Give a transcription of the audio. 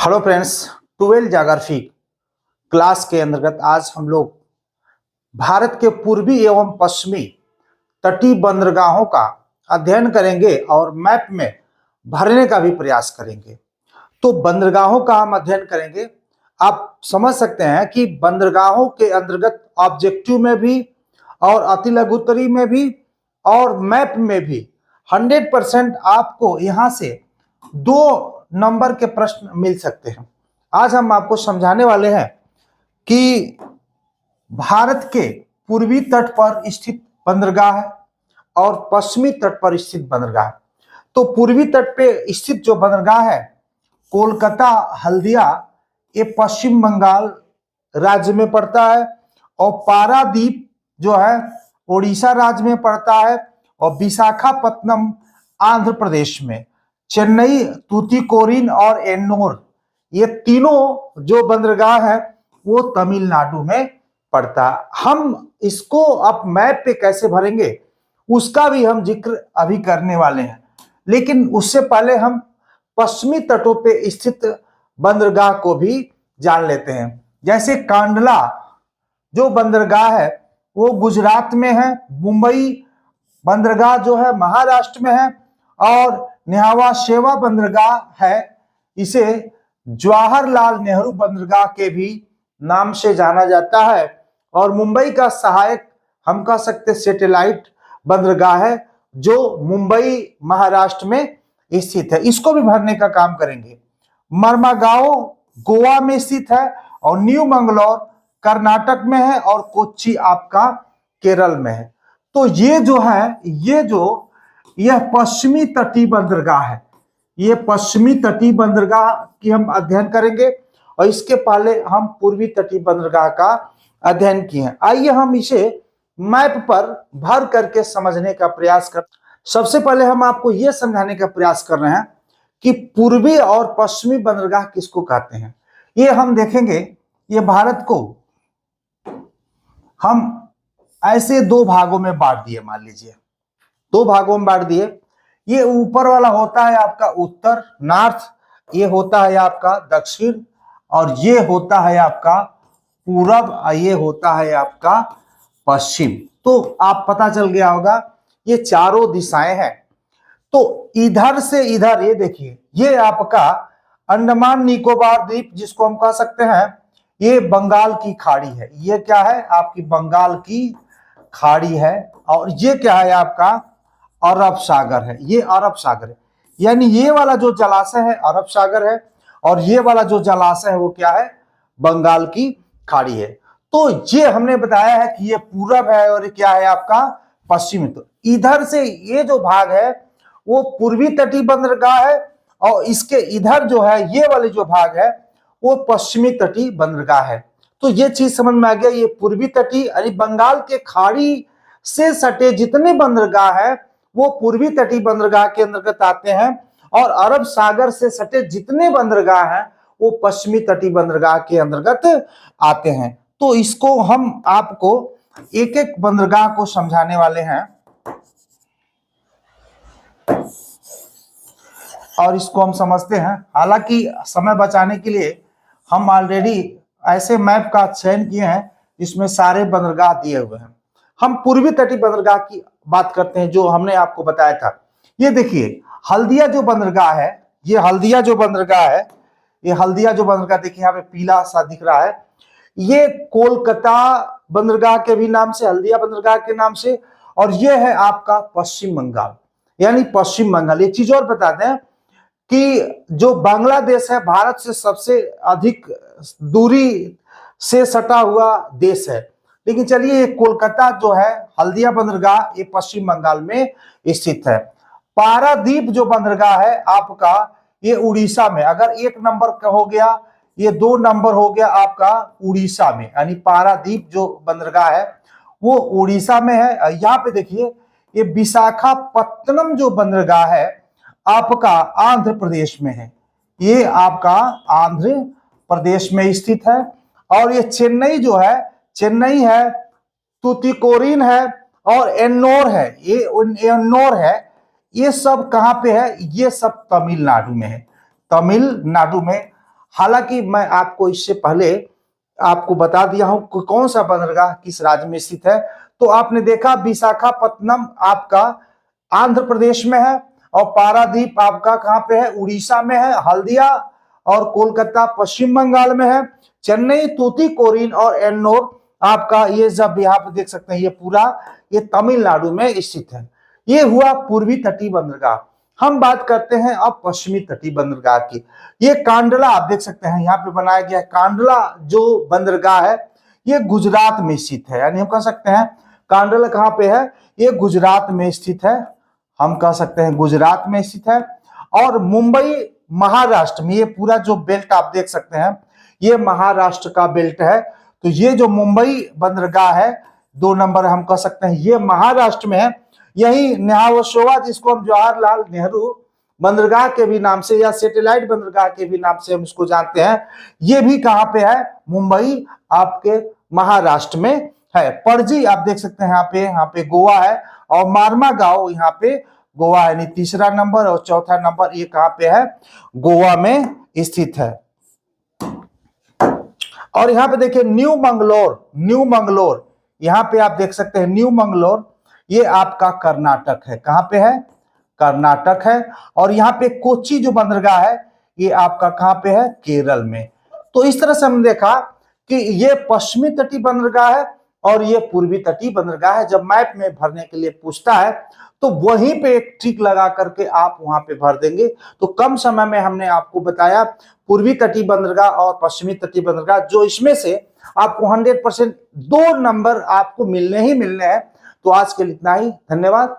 Hello friends, 12 geography class के अंतर्गत आज हम लोग भारत के पूर्वी एवं पश्चिमी तटीय बंदरगाहों का अध्ययन करेंगे और मैप में भरने का भी प्रयास करेंगे। तो बंदरगाहों का हम अध्ययन करेंगे। आप समझ सकते हैं कि बंदरगाहों के अंतर्गत ऑब्जेक्टिव में भी और अति लघुत्तरी में भी और मैप में भी 100% आपको यहाँ से 2 नंबर के प्रश्न मिल सकते हैं। आज हम आपको समझाने वाले हैं कि भारत के पूर्वी तट पर स्थित बंदरगाह है और पश्चिमी तट पर स्थित बंदरगाह। तो पूर्वी तट पे स्थित जो बंदरगाह है कोलकाता हल्दिया, ये पश्चिम बंगाल राज्य में पड़ता है, और पारादीप जो है उड़ीसा राज्य में पड़ता है, और विशाखापत्तनम आंध्र प्रदेश में, चेन्नई, तूतीकोरिन और एन्नोर, ये तीनों जो बंदरगाह है वो तमिलनाडु में पड़ता है। हम इसको अब मैप पे कैसे भरेंगे उसका भी हम जिक्र अभी करने वाले हैं, लेकिन उससे पहले हम पश्चिमी तटों पे स्थित बंदरगाह को भी जान लेते हैं। जैसे कांडला जो बंदरगाह है वो गुजरात में है, मुंबई बंदरगाह जो है महाराष्ट्र में है, और न्हावा शेवा बंदरगाह है, इसे जवाहरलाल नेहरू बंदरगाह के भी नाम से जाना जाता है, और मुंबई का सहायक हम कह सकते सैटेलाइट बंदरगाह है जो मुंबई महाराष्ट्र में स्थित है। इसको भी भरने का काम करेंगे। मर्मागांव गोवा में स्थित है, और न्यू मंगलौर कर्नाटक में है, और कोच्चि आपका केरल में है। तो ये जो है यह पश्चिमी तटीय बंदरगाह है। ये पश्चिमी तटीय बंदरगाह की हम अध्ययन करेंगे, और इसके पहले हम पूर्वी तटीय बंदरगाह का अध्ययन किए हैं। आइए हम इसे मैप पर भर करके समझने का प्रयास कर। सबसे पहले हम आपको यह समझाने का प्रयास कर रहे हैं कि पूर्वी और पश्चिमी बंदरगाह किसको कहते हैं। ये हम देखेंगे। ये भारत को हम ऐसे 2 भागों में बांट दिए, मान लीजिए 2 भागों में बांट दिए। ये ऊपर वाला होता है आपका उत्तर नॉर्थ, ये होता है आपका दक्षिण, और ये होता है आपका पूरब, ये होता है आपका पश्चिम। तो आप पता चल गया होगा ये चारों दिशाएं हैं। तो इधर से इधर ये देखिए, ये आपका अंडमान निकोबार द्वीप जिसको हम कह सकते हैं, ये बंगाल की खाड़ी है। ये क्या है आपकी बंगाल की खाड़ी है, और ये क्या है आपका अरब सागर है। ये अरब सागर है, यानी ये वाला जो जलाशय है अरब सागर है, और ये वाला जो जलाशय है वो क्या है बंगाल की खाड़ी है। तो ये हमने बताया है कि ये पूरब है और क्या है आपका पश्चिमी। तो इधर से ये जो भाग है वो पूर्वी तटीय बंदरगाह है, और इसके इधर जो है ये वाले जो भाग है वो पश्चिमी तटीय बंदरगाह है। तो ये चीज समझ में आ गया। ये पूर्वी तटीय यानी बंगाल के खाड़ी से सटे जितने बंदरगाह है वो पूर्वी तटीय बंदरगाह के अंतर्गत आते हैं, और अरब सागर से सटे जितने बंदरगाह हैं वो पश्चिमी तटीय बंदरगाह के अंतर्गत आते हैं। तो इसको हम आपको एक एक बंदरगाह को समझाने वाले हैं, और इसको हम समझते हैं। हालांकि समय बचाने के लिए हम ऑलरेडी ऐसे मैप का चयन किए हैं जिसमें सारे बंदरगाह दिए हुए हैं। हम पूर्वी तटीय बंदरगाह की बात करते हैं जो हमने आपको बताया था। ये देखिए हल्दिया जो बंदरगाह है, ये हल्दिया जो बंदरगाह है, ये हल्दिया जो बंदरगाह देखिए यहाँ पे पीला सा दिख रहा है, ये कोलकाता बंदरगाह के भी नाम से, हल्दिया बंदरगाह के नाम से, और ये है आपका पश्चिम बंगाल यानी पश्चिम बंगाल। एक चीज और बता दें कि जो बांग्लादेश है भारत से सबसे अधिक दूरी से सटा हुआ देश है, लेकिन चलिए ये कोलकाता जो है हल्दिया बंदरगाह ये पश्चिम बंगाल में स्थित है। पारादीप जो बंदरगाह है आपका ये उड़ीसा में, अगर 1 नंबर का हो गया, ये 2 नंबर हो गया आपका उड़ीसा में, यानी पारादीप जो बंदरगाह है वो उड़ीसा में है। यहाँ पे देखिए ये विशाखापत्तनम जो बंदरगाह है आपका आंध्र प्रदेश में है, ये आपका आंध्र प्रदेश में स्थित है। और ये चेन्नई जो है, चेन्नई है, तूतीकोरिन है और एन्नोर है, ये एन्नोर है, ये सब कहां पे है, ये सब तमिलनाडु में है, तमिलनाडु में। हालांकि मैं आपको इससे पहले आपको बता दिया हूं कि कौन सा बंदरगाह किस राज्य में स्थित है। तो आपने देखा विशाखापत्तनम आपका आंध्र प्रदेश में है, और पारादीप आपका कहां पे है, उड़ीसा में है। हल्दिया और कोलकाता पश्चिम बंगाल में है। चेन्नई, तूतीकोरिन और एन्नोर आपका ये जब यहाँ पे देख सकते हैं ये पूरा ये तमिलनाडु में स्थित है। ये हुआ पूर्वी तटीय बंदरगाह। हम बात करते हैं अब पश्चिमी तटीय बंदरगाह की। ये कांडला आप देख सकते हैं यहाँ पे बनाया गया है। कांडला जो बंदरगाह है ये गुजरात में स्थित है, यानी हम कह सकते हैं कांडला कहाँ पे है, ये गुजरात में स्थित है। हम कह सकते हैं गुजरात में स्थित है। और मुंबई महाराष्ट्र में, ये पूरा जो बेल्ट आप देख सकते हैं ये महाराष्ट्र का बेल्ट है। तो ये जो मुंबई बंदरगाह है 2 नंबर हम कह सकते हैं ये महाराष्ट्र में है। यही न्हावशोवा जिसको हम जवाहरलाल नेहरू बंदरगाह के भी नाम से या सैटेलाइट बंदरगाह के भी नाम से हम इसको जानते हैं, ये भी कहां पे है, मुंबई आपके महाराष्ट्र में है। पणजी आप देख सकते हैं यहाँ पे गोवा है। और मार्मा गांव यहाँ पे गोवा यानी तीसरा नंबर, और चौथा नंबर ये कहां पे है, गोवा में स्थित है। और यहाँ पे देखिए न्यू मंगलोर यहाँ पे आप देख सकते हैं न्यू मंगलोर, ये आपका कर्नाटक है। कहां पे है, कर्नाटक है। और यहाँ पे कोच्चि जो बंदरगाह है ये आपका कहां पे है, केरल में। तो इस तरह से हमने देखा कि ये पश्चिमी तटीय बंदरगाह है और ये पूर्वी तटीय बंदरगाह है। जब मैप में भरने के लिए पूछता है तो वहीं पे एक टिक लगा करके आप वहां पे भर देंगे। तो कम समय में हमने आपको बताया पूर्वी तटीय बंदरगाह और पश्चिमी तटीय बंदरगाह, जो इसमें से आपको 100% 2 नंबर आपको मिलने ही मिलने हैं। तो आज के लिए इतना ही, धन्यवाद।